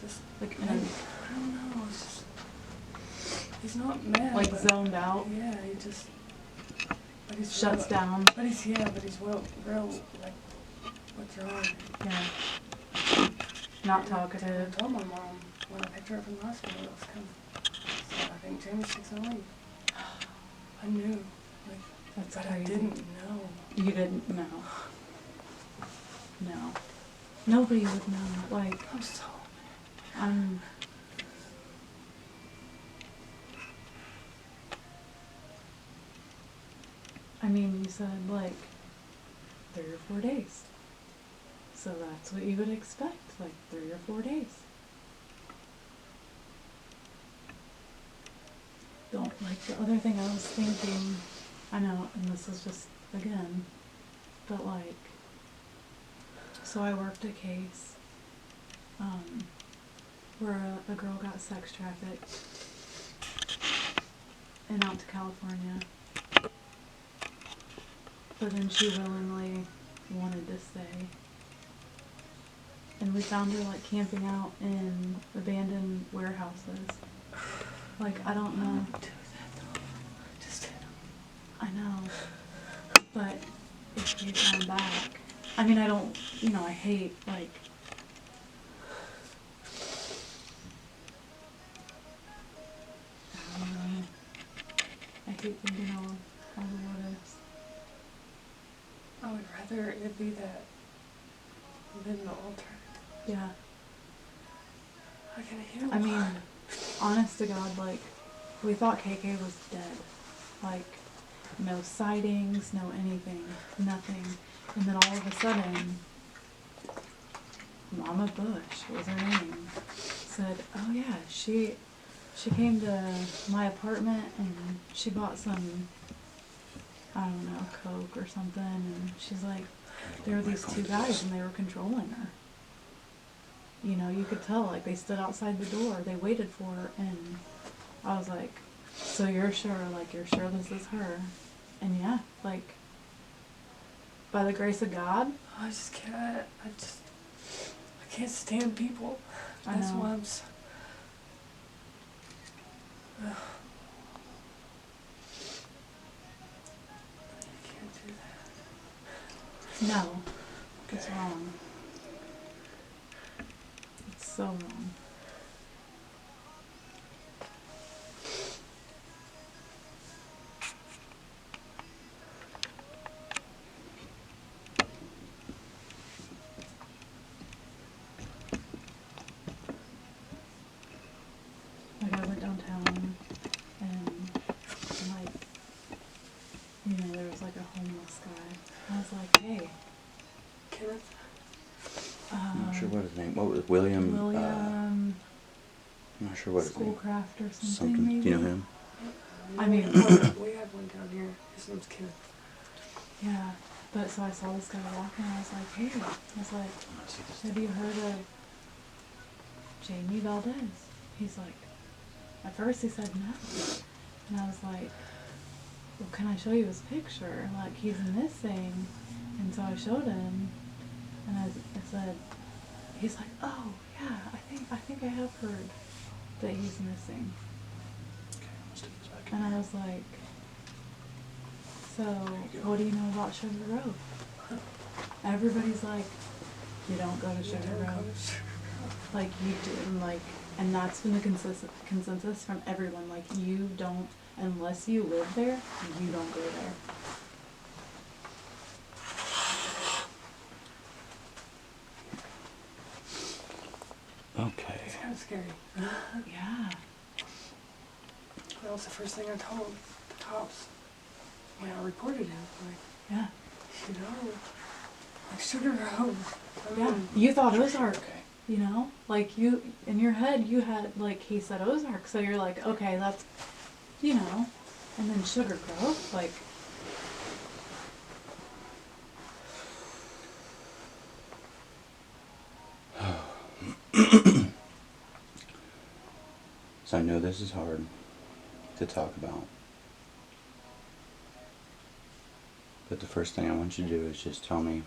Just like, I don't know. It's just, he's not mad. like zoned out. Yeah, he just. But he's shuts down. But he's real like withdrawn. Yeah. Not talkative. I told my mom when I picked her up from the hospital it was coming. So I think Jamie's 6 and leave. I knew. Like, That's but crazy. I didn't know. You didn't know. No. Nobody would know. Like, I'm so I mean, you said like 3 or 4 days. So that's what you would expect, like 3 or 4 days. Don't, like, the other thing I was thinking, I know, and this is just, again, but like, so I worked a case, where a girl got sex trafficked and out to California, but then she willingly wanted to stay. And we found her like camping out in abandoned warehouses. Like, I don't know. I know. But if you come back, I mean, I don't, you know, I hate, like, I don't know. I hate thinking all the what ifs. I would rather it be that than the alternative. Yeah. I can hear. I mean, honest to God, like, we thought KK was dead. Like, no sightings, no anything, nothing. And then all of a sudden, Mama Bush was her name, said, oh yeah, she came to my apartment and she bought some, I don't know, Coke or something, and she's like, there were these 2 guys and they were controlling her. You know, you could tell, like, they stood outside the door, they waited for her, and I was like, so you're sure, like, you're sure this is her? And yeah, like, by the grace of God. I just can't. I can't stand people. That's why I'm so. Ugh. You can't do that. No, it's wrong. It's so wrong. Like, I went downtown and like, you know, there was like a homeless guy. I was like, hey. Kenneth? I'm not sure what his name. What was it? William? I'm not sure what his name. Schoolcraft or something. Maybe. Do you know him? I mean, we have one down here. His name's Kenneth. Yeah, but so I saw this guy walking and I was like, hey. I was like, have you heard of Jamie Valdez? He's like, at first he said no. And I was like, well, can I show you his picture? Like, he's missing. And so I showed him, and I said, he's like, oh, yeah, I think I have heard that he's missing. Okay, let's take this back. And I was like, so what do you know about Sugar Grove? Everybody's like, you don't go to Sugar Grove. Like, you do. And like, and that's been the consensus from everyone. Like, you don't, unless you live there, you don't go there. Okay. It's kind of scary. Yeah. That was the first thing I told the cops when I reported him. Like, Yeah. you know, like Sugar Grove. I Yeah. mean, You thought Ozark. Okay. You know, like, you, in your head, you had, like, he said Ozark, so you're like, okay, that's, you know, and then Sugar Grove, like, So I know this is hard to talk about. But the first thing I want you to do is just tell me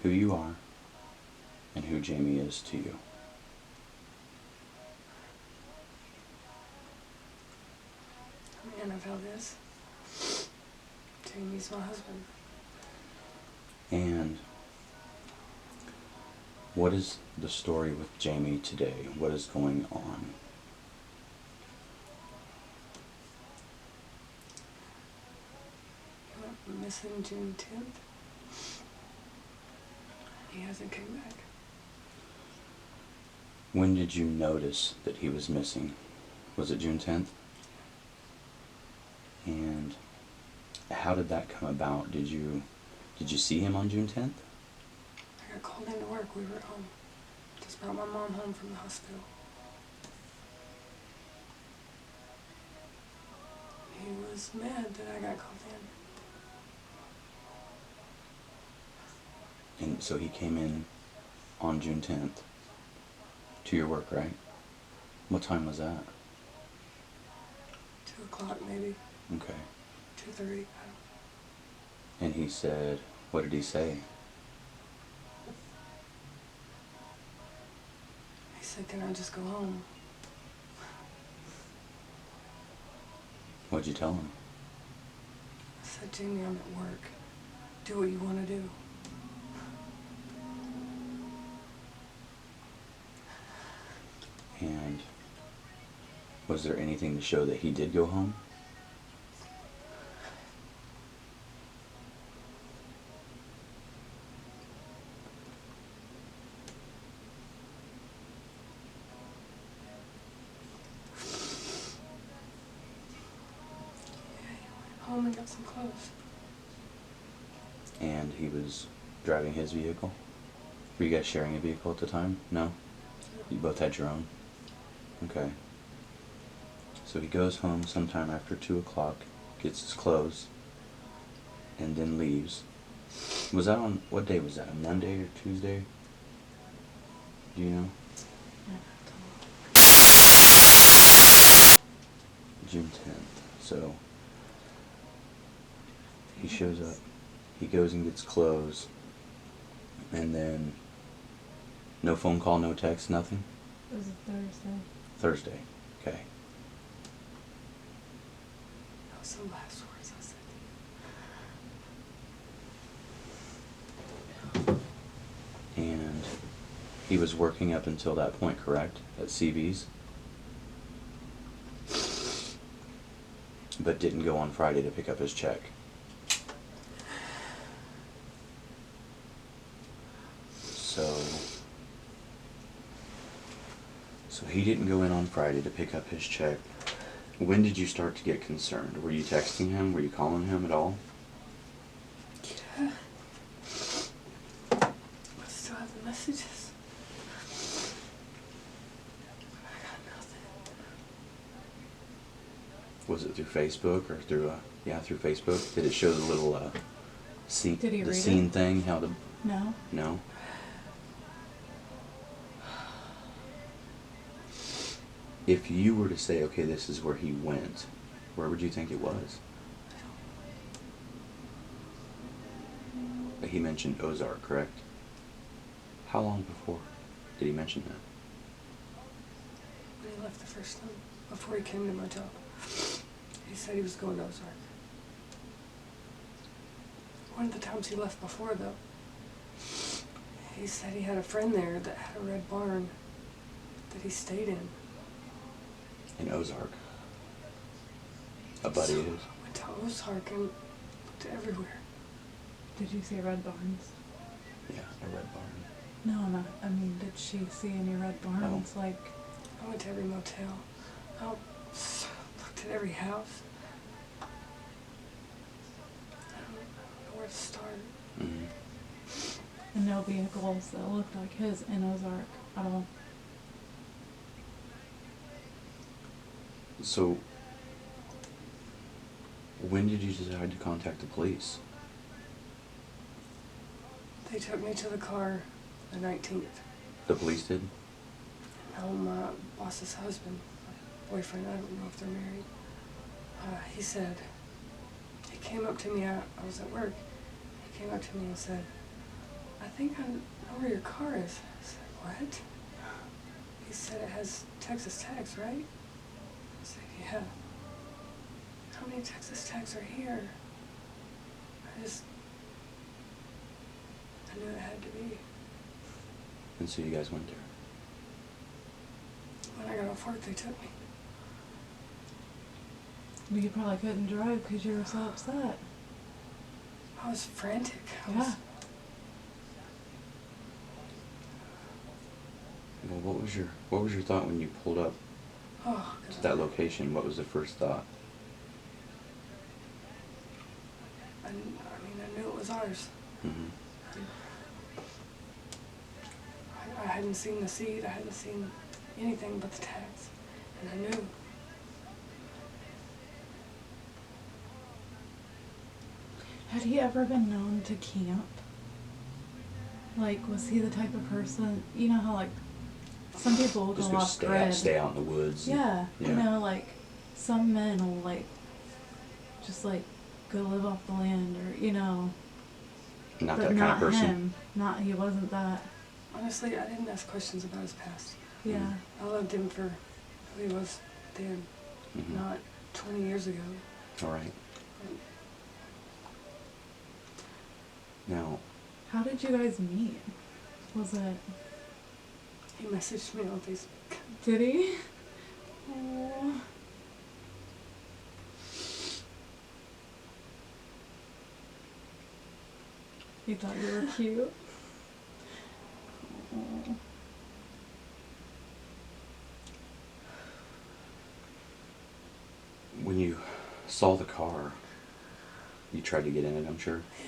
who you are and who Jamie is to you. Anna Valdez. Jamie's my husband. And what is the story with Jamie today? What is going on? He went missing June 10th. He hasn't come back. When did you notice that he was missing? Was it June 10th? And how did that come about? Did you see him on June 10th? I got called into work. We were at home. Just brought my mom home from the hospital. He was mad that I got called in. And so he came in on June 10th to your work, right? What time was that? 2 o'clock maybe. Okay. 2:30. And he said, what did he say? He said, "Can I just go home?" What'd you tell him? I said, "Jamie, I'm at work. Do what you want to do." And was there anything to show that he did go home? Yeah, he went home and got some clothes. And he was driving his vehicle? Were you guys sharing a vehicle at the time? No? You both had your own? Okay. So he goes home sometime after 2 o'clock, gets his clothes, and then leaves. Was that on, what day was that, a Monday or Tuesday? Do you know? June 10th. So he shows up, he goes and gets clothes, and then no phone call, no text, nothing? It was a Thursday. Thursday, okay. Those are the last words I said. And he was working up until that point, correct? At CV's? But didn't go on Friday to pick up his check. So he didn't go in on Friday to pick up his check. When did you start to get concerned? Were you texting him? Were you calling him at all? Yeah. I still have the messages. I got nothing. Was it through Facebook or through through Facebook? Did it show the little scene, Did he the read scene it? thing? How the No. no? If you were to say, okay, this is where he went, where would you think it was? He mentioned Ozark, correct? How long before did he mention that? When he left the first time, before he came to my job, he said he was going to Ozark. One of the times he left before, though, he said he had a friend there that had a red barn that he stayed in. In Ozark. A buddy So is. I went to Ozark and looked everywhere. Did you see red barns? Yeah, a red barn. No, not. I mean, did she see any red barns? Like, I went to every motel. I looked at every house. I don't know where to start. Mm-hmm. and no vehicles that looked like his in Ozark at all. So, when did you decide to contact the police? They took me to the car the 19th. The police did? No, my boss's husband, my boyfriend, I don't know if they're married, he said, he came up to me, I was at work, he came up to me and said, "I think I know where your car is." I said, "What?" He said, "It has Texas tags, right?" I said, "Yeah." how many Texas tags are here? I knew it had to be. And so you guys went there. When I got off work, they took me. Well, you probably couldn't drive because you were so upset. I was frantic. Yeah. Well, what was your thought when you pulled up Oh, to that location? What was the first thought? I knew it was ours. Mm-hmm. I hadn't seen the seed. I hadn't seen anything but the tags, and I knew. Had he ever been known to camp? Like, was he the type of person, you know how, like, some people will Just go go off grid. stay out in the woods. Yeah, Yeah. you know, like, some men will, like, just, like, go live off the land, or, you know. Not But that kind not of person. him. He wasn't that. Honestly, I didn't ask questions about his past. Yeah. I loved him for who he was then, Mhm. not 20 years ago. All right. Now, How did you guys meet? Was it... He messaged me on Facebook. Did he? Oh. He thought you were cute. Oh. when you saw the car, you tried to get in it, I'm sure. Yeah.